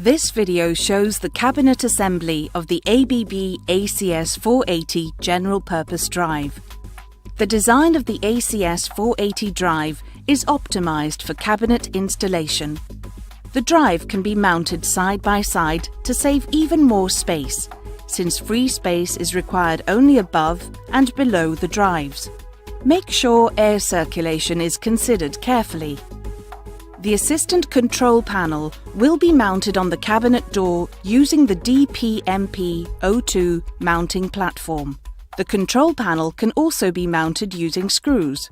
This video shows the cabinet assembly of the ABB ACS480 general purpose drive. The design of the ACS480 drive is optimized for cabinet installation. The drive can be mounted side by side to save even more space, since free space is required only above and below the drives. Make sure air circulation is considered carefully. The assistant control panel will be mounted on the cabinet door using the DPMP-02 mounting platform. The control panel can also be mounted using screws.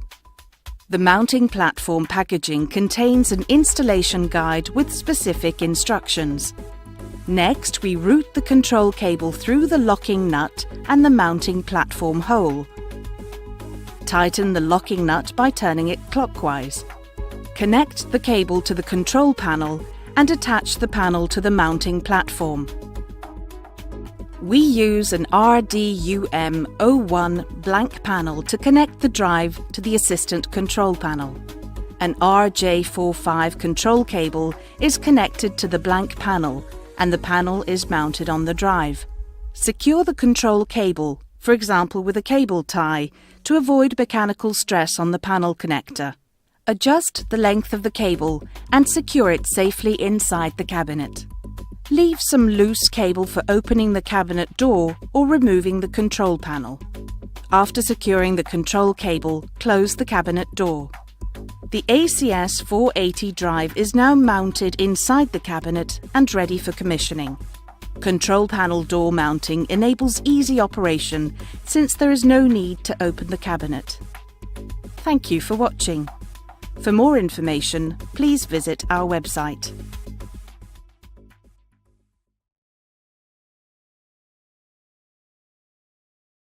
The mounting platform packaging contains an installation guide with specific instructions. Next, we route the control cable through the locking nut and the mounting platform hole. Tighten the locking nut by turning it clockwise. Connect the cable to the control panel and attach the panel to the mounting platform. We use an RDUM01 blank panel to connect the drive to the assistant control panel. An RJ45 control cable is connected to the blank panel and the panel is mounted on the drive. Secure the control cable, for example with a cable tie, to avoid mechanical stress on the panel connector. Adjust the length of the cable and secure it safely inside the cabinet. Leave some loose cable for opening the cabinet door or removing the control panel. After securing the control cable, close the cabinet door. The ACS480 drive is now mounted inside the cabinet and ready for commissioning. Control panel door mounting enables easy operation since there is no need to open the cabinet. Thank you for watching. For more information, please visit our website.